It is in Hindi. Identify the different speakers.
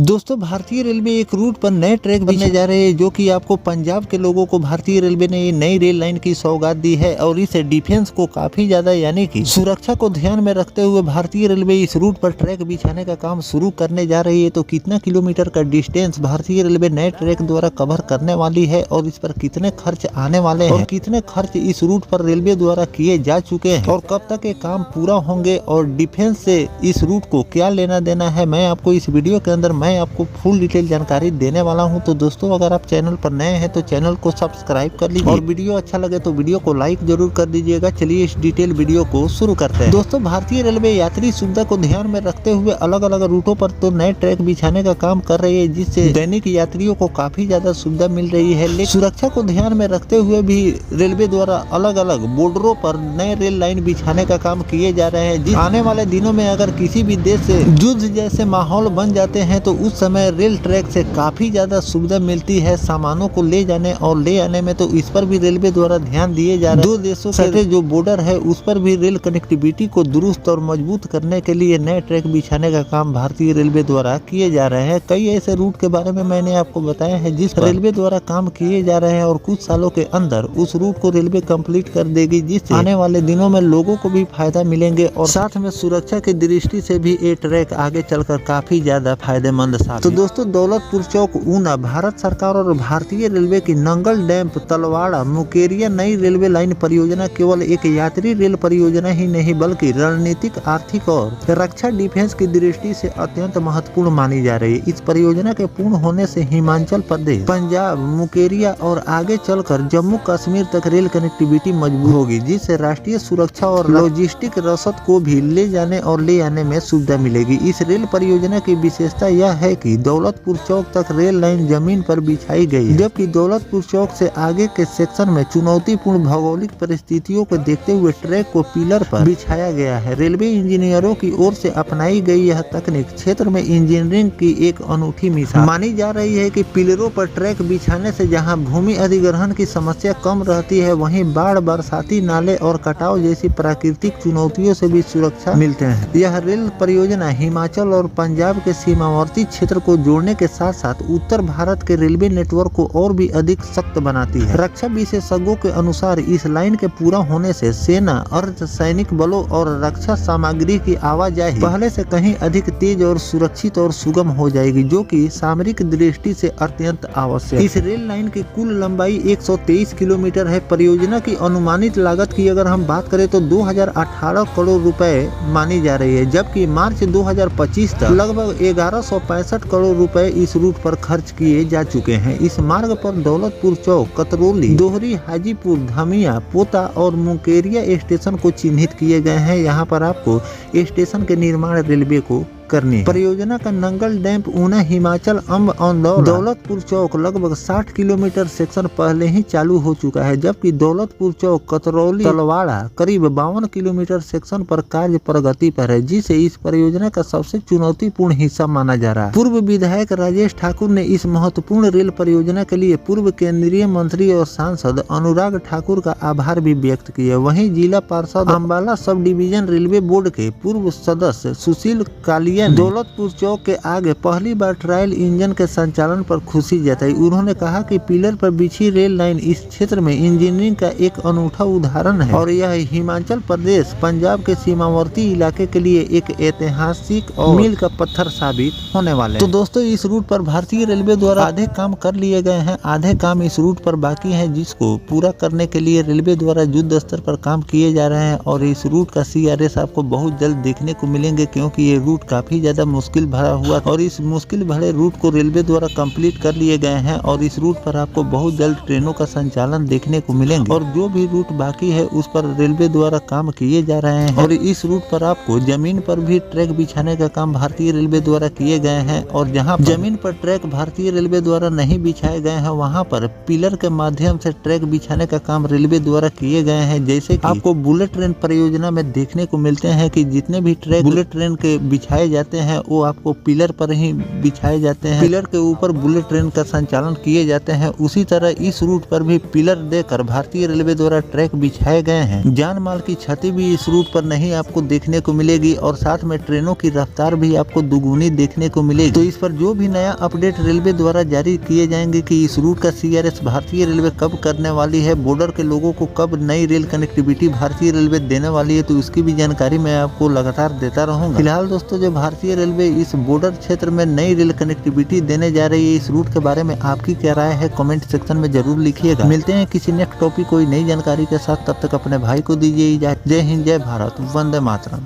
Speaker 1: दोस्तों भारतीय रेलवे एक रूट पर नए ट्रैक बनने जा रहे हैं, जो कि आपको पंजाब के लोगों को भारतीय रेलवे ने ये नई रेल लाइन की सौगात दी है। और इस डिफेंस को काफी ज्यादा यानी कि सुरक्षा को ध्यान में रखते हुए भारतीय रेलवे इस रूट पर ट्रैक बिछाने का काम शुरू करने जा रही है। तो कितना किलोमीटर का डिस्टेंस भारतीय रेलवे नए ट्रैक द्वारा कवर करने वाली है और इस पर कितने खर्च आने वाले हैं और कितने खर्च इस रूट पर रेलवे द्वारा किए जा चुके हैं और कब तक ये काम पूरा होंगे और डिफेंस से इस रूट को क्या लेना देना है, मैं आपको इस वीडियो के अंदर मैं आपको फुल डिटेल जानकारी देने वाला हूं। तो दोस्तों अगर आप चैनल पर नए हैं तो चैनल को सब्सक्राइब कर लीजिए और वीडियो अच्छा लगे तो वीडियो को लाइक जरूर कर दीजिएगा। चलिए इस डिटेल वीडियो को शुरू करते हैं। दोस्तों भारतीय रेलवे यात्री सुविधा को ध्यान में रखते हुए अलग अलग रूटों पर तो नए ट्रैक बिछाने का काम कर रही है, जिससे दैनिक यात्रियों को काफी ज्यादा सुविधा मिल रही है। लेकिन सुरक्षा को ध्यान में रखते हुए भी रेलवे द्वारा अलग अलग बॉर्डरों पर नए रेल लाइन बिछाने का काम किए जा रहे हैं। आने वाले दिनों में अगर किसी भी देश से युद्ध जैसे माहौल बन जाते हैं तो उस समय रेल ट्रैक से काफी ज्यादा सुविधा मिलती है सामानों को ले जाने और ले आने में। तो इस पर भी रेलवे द्वारा ध्यान दिए जा रहे हैं। दो देशों के जो बॉर्डर है उस पर भी रेल कनेक्टिविटी को दुरुस्त और मजबूत करने के लिए नए ट्रैक बिछाने का काम भारतीय रेलवे द्वारा किए जा रहे हैं। कई ऐसे रूट के बारे में मैंने आपको बताया है जिस रेलवे द्वारा काम किए जा रहे हैं और कुछ सालों के अंदर उस रूट को रेलवे कंप्लीट कर देगी, जिससे आने वाले दिनों में लोगों को भी फायदा मिलेंगे और साथ में सुरक्षा की दृष्टि से भी ये ट्रैक आगे चलकर काफी ज्यादा फायदेमंद साबित। तो दोस्तों दौलतपुर चौक ऊना भारत सरकार और भारतीय रेलवे की नंगल डैम तलवाड़ा मुकेरिया नई रेलवे लाइन परियोजना केवल एक यात्री रेल परियोजना ही नहीं बल्कि रणनीतिक, आर्थिक और रक्षा डिफेंस की दृष्टि से अत्यंत महत्वपूर्ण मानी जा रही है। इस परियोजना के पूर्ण होने से हिमाचल प्रदेश, पंजाब, मुकेरिया और आगे चलकर जम्मू कश्मीर तक रेल कनेक्टिविटी मजबूत होगी, जिससे राष्ट्रीय सुरक्षा और लॉजिस्टिक रसद को भी ले जाने और ले आने में सुविधा मिलेगी। इस रेल परियोजना की विशेषता यह है कि दौलतपुर चौक तक रेल लाइन जमीन पर बिछाई गई, जबकि दौलतपुर चौक से आगे के सेक्शन में चुनौतीपूर्ण भौगोलिक परिस्थितियों को देखते हुए ट्रैक को पिलर पर बिछाया गया है। रेलवे इंजीनियरों की ओर से अपनाई गई यह तकनीक क्षेत्र में इंजीनियरिंग की एक अनूठी मिसाल मानी जा रही है कि पिलरों पर ट्रैक बिछाने से जहां भूमि अधिग्रहण की समस्या कम रहती है, वहीं बाढ़, बरसाती नाले और कटाव जैसी प्राकृतिक चुनौतियों से भी सुरक्षा मिलते हैं। यह रेल परियोजना हिमाचल और पंजाब के सीमावर्ती क्षेत्र को जोड़ने के साथ साथ उत्तर भारत के रेलवे नेटवर्क को और भी अधिक सख्त बनाती है। रक्षा विशेषज्ञों के अनुसार इस लाइन के पूरा होने से सेना, अर्धसैनिक बलों और रक्षा सामग्री की आवाजाही पहले से कहीं अधिक तेज और सुरक्षित और सुगम हो जाएगी, जो कि सामरिक दृष्टि से अत्यंत आवश्यक। इस रेल लाइन की कुल लंबाई 123 किलोमीटर है। परियोजना की अनुमानित लागत की अगर हम बात करें तो 2018 करोड़ रुपए मानी जा रही है, जबकि मार्च 2025 तक लगभग 1165 करोड़ रुपए इस रूट पर खर्च किए जा चुके हैं। इस मार्ग पर दौलतपुर चौक, कतरौली, दोहरी, हाजीपुर, धामिया, पोता और मुकेरिया स्टेशन को चिन्हित किए गए हैं। यहाँ पर आपको स्टेशन के निर्माण रेलवे को करनी है। परियोजना का नंगल डैम ऊना हिमाचल अम्ब औंदौड़ा दौलतपुर चौक लगभग 60 किलोमीटर सेक्शन पहले ही चालू हो चुका है, जबकि दौलतपुर चौक, कतरौली, तलवाड़ा करीब 52 किलोमीटर सेक्शन पर कार्य प्रगति पर है, जिसे इस परियोजना का सबसे चुनौतीपूर्ण हिस्सा माना जा रहा है। पूर्व विधायक राजेश ठाकुर ने इस महत्वपूर्ण रेल परियोजना के लिए पूर्व केंद्रीय मंत्री और सांसद अनुराग ठाकुर का आभार भी व्यक्त किया। वहीं जिला पार्षद Ambala sub division railway board के पूर्व सदस्य सुशील कालिया दौलतपुर चौक के आगे पहली बार ट्रायल इंजन के संचालन पर खुशी जताई। उन्होंने कहा कि पिलर पर बिछी रेल लाइन इस क्षेत्र में इंजीनियरिंग का एक अनूठा उदाहरण है और यह हिमाचल प्रदेश, पंजाब के सीमावर्ती इलाके के लिए एक ऐतिहासिक और मील का पत्थर साबित होने वाले। तो दोस्तों इस रूट पर भारतीय रेलवे द्वारा आधे काम कर लिए गए हैं, आधे काम इस रूट पर बाकी है, जिसको पूरा करने के लिए रेलवे द्वारा युद्ध स्तर पर काम किए जा रहे हैं। और इस रूट का CRS आपको बहुत जल्द देखने को मिलेंगे, क्योंकि ये रूट काफी ज्यादा मुश्किल भरा हुआ और इस मुश्किल भरे रूट को रेलवे द्वारा कंप्लीट कर लिए गए हैं और इस रूट पर आपको बहुत जल्द ट्रेनों का संचालन देखने को मिलेंगे। और जो भी रूट बाकी है उस पर रेलवे द्वारा काम किए जा रहे हैं और इस रूट पर आपको जमीन पर भी ट्रैक बिछाने का काम भारतीय रेलवे द्वारा किए गए हैं। और जहां जमीन पर ट्रैक भारतीय रेलवे द्वारा नहीं बिछाए गए हैं, वहां पर पिलर के माध्यम से ट्रैक बिछाने का काम रेलवे द्वारा किए गए हैं। जैसे कि आपको बुलेट ट्रेन परियोजना में देखने को मिलते हैं कि जितने भी ट्रैक बुलेट ट्रेन के बिछाए जाते हैं वो आपको पिलर पर ही बिछाए जाते हैं। पिलर के ऊपर बुलेट ट्रेन का संचालन किए जाते हैं। उसी तरह इस रूट पर भी पिलर देकर भारतीय रेलवे द्वारा ट्रैक बिछाए गए हैं। जान माल की क्षति भी इस रूट पर नहीं आपको देखने को मिलेगी और साथ में ट्रेनों की रफ्तार भी आपको दुगुनी देखने को मिलेगी। तो इस पर जो भी नया अपडेट रेलवे द्वारा जारी किए जाएंगे कि इस रूट का CRS भारतीय रेलवे कब करने वाली है, बॉर्डर के लोगों को कब नई रेल कनेक्टिविटी भारतीय रेलवे देने वाली है, तो इसकी भी जानकारी मैं आपको लगातार देता रहूंगा। फिलहाल दोस्तों जो भारतीय रेलवे इस बॉर्डर क्षेत्र में नई रेल कनेक्टिविटी देने जा रही है, इस रूट के बारे में आपकी क्या राय है कमेंट सेक्शन में जरूर लिखिएगा। मिलते हैं किसी नेक्स्ट टॉपिक कोई नई जानकारी के साथ, तब तक अपने भाई को दीजिए इजाजत। जय हिंद, जय भारत, वंदे मातरम।